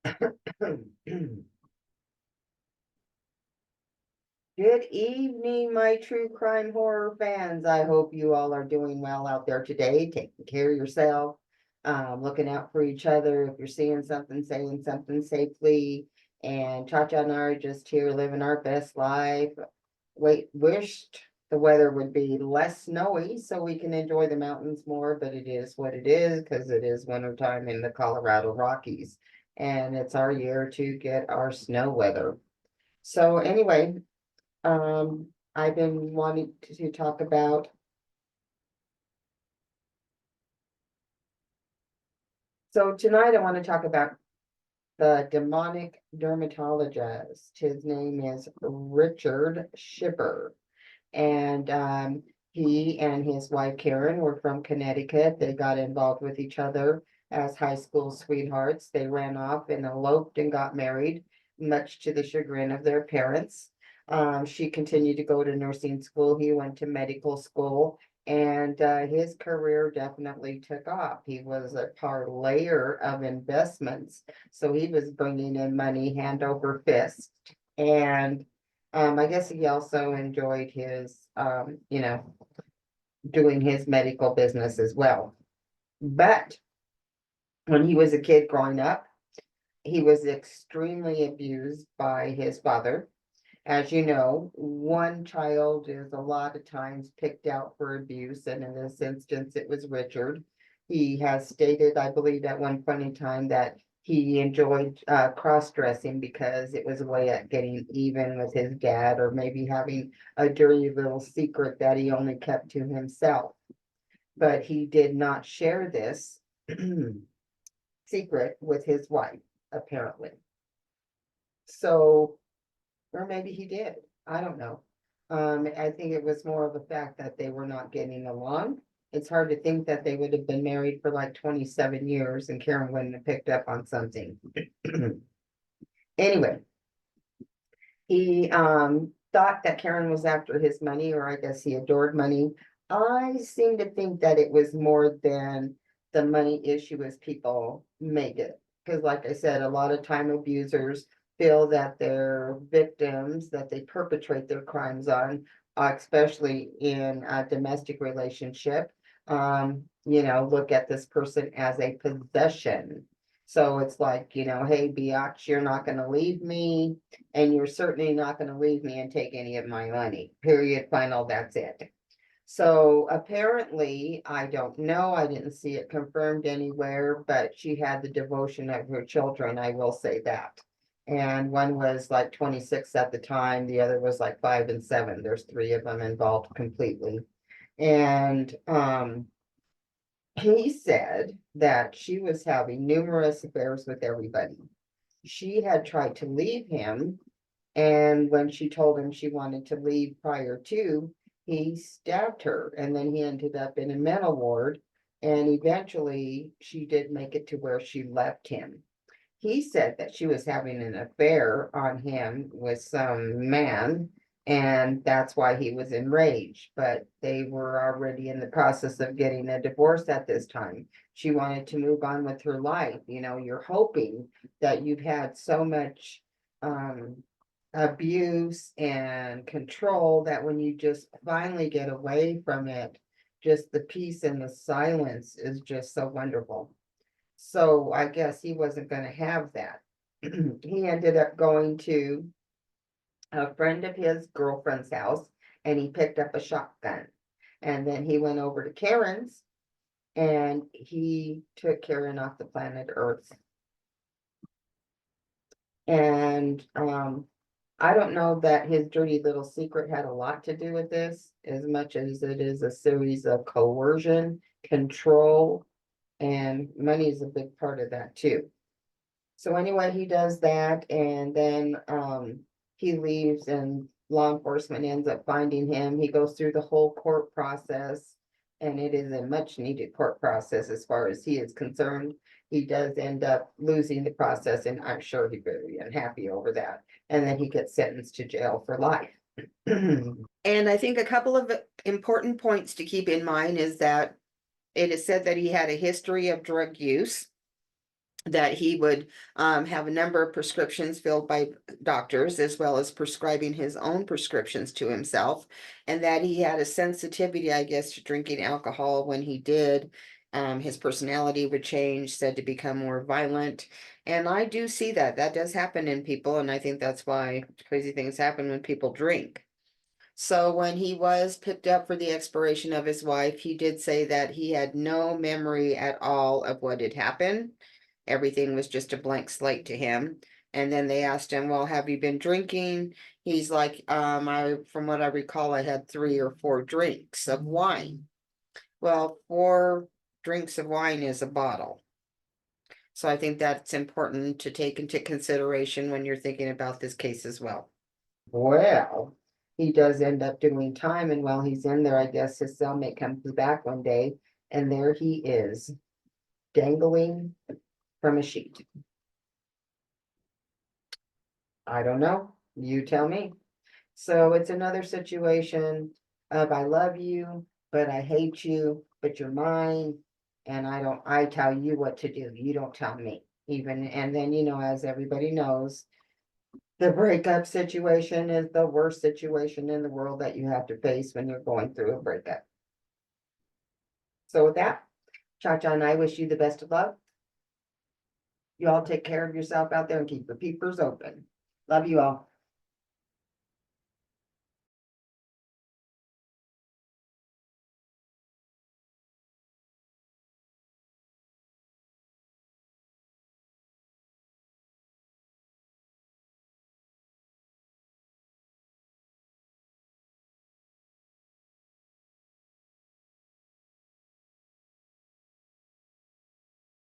Good evening, my true crime horror fans. I hope you all are doing well out there today, taking care of yourself, looking out for each other. If you're seeing something, saying something safely. And Cha-Cha and I are just here living our best life. Wished the weather would be less snowy so we can enjoy the mountains more, but it is what it is because it is wintertime in the Colorado Rockies. And it's our year to get our snow weather. So anyway, I've been wanting to talk about. So tonight I want to talk about the demonic dermatologist. His name is Richard Shipper. And he and his wife Karen were from Connecticut. They got involved with each other as high school sweethearts. They ran off and eloped and got married, much to the chagrin of their parents. She continued to go to nursing school. He went to medical school, and his career definitely took off. He was a parlayer of investments, so he was bringing in money hand over fist. And I guess he also enjoyed his, doing his medical business as well. But when he was a kid growing up, he was extremely abused by his father. As you know, one child is a lot of times picked out for abuse, and in this instance, it was Richard. He has stated, I believe, at one point in time that he enjoyed cross-dressing because it was a way at getting even with his dad, or maybe having a dirty little secret that he only kept to himself. But he did not share this secret with his wife, apparently. So, or maybe he did. I don't know. I think it was more of a fact that they were not getting along. It's hard to think that they would have been married for like 27 years and Karen wouldn't have picked up on something. Anyway, he thought that Karen was after his money, or I guess he adored money. I seem to think that it was more than the money issue as people make it. Because like I said, a lot of time abusers feel that their victims that they perpetrate their crimes on, especially in a domestic relationship, look at this person as a possession. So it's like, hey, biatch, you're not going to leave me, and you're certainly not going to leave me and take any of my money. Period. Final. That's it. So apparently, I don't know, I didn't see it confirmed anywhere, but she had the devotion of her children, I will say that. And one was like 26 at the time, the other was like 5 and 7. There's 3 of them involved completely. And he said that she was having numerous affairs with everybody. She had tried to leave him, and when she told him she wanted to leave prior to, he stabbed her, and then he ended up in a mental ward. And eventually, she did make it to where she left him. He said that she was having an affair on him with some man, and that's why he was enraged. But they were already in the process of getting a divorce at this time. She wanted to move on with her life. You're hoping that you've had so much abuse and control that when you just finally get away from it, just the peace and the silence is just so wonderful. So I guess he wasn't going to have that. He ended up going to a friend of his girlfriend's house, and he picked up a shotgun. And then he went over to Karen's, and he took Karen off the planet Earth. And I don't know that his dirty little secret had a lot to do with this, as much as it is a series of coercion, control, and money is a big part of that too. So anyway, he does that, and then he leaves, and law enforcement ends up finding him. He goes through the whole court process, and it is a much needed court process as far as he is concerned. He does end up losing the process, and I'm sure he's very unhappy over that. And then he gets sentenced to jail for life. And I think a couple of important points to keep in mind is that it is said that he had a history of drug use. that he would have a number of prescriptions filled by doctors, as well as prescribing his own prescriptions to himself, and that he had a sensitivity, I guess, to drinking alcohol. When he did, his personality would change, said to become more violent. And I do see that that does happen in people, and I think that's why crazy things happen when people drink. So when he was picked up for the expiration of his wife, he did say that he had no memory at all of what had happened. Everything was just a blank slate to him. And then they asked him, "Well, have you been drinking?" He's like, from what I recall, I had 3 or 4 drinks of wine." Well, 4 drinks of wine is a bottle. So I think that's important to take into consideration when you're thinking about this case as well. Well, he does end up doing time, and while he's in there, I guess his cellmate comes back one day, and there he is, dangling from a sheet. I don't know. You tell me. So it's another situation of I love you, but I hate you, but you're mine, and I tell you what to do. You don't tell me. Even, and then, as everybody knows, the breakup situation is the worst situation in the world that you have to face when you're going through a breakup. So with that, Cha-Cha and I wish you the best of luck. You all take care of yourself out there and keep your peepers open. Love you all.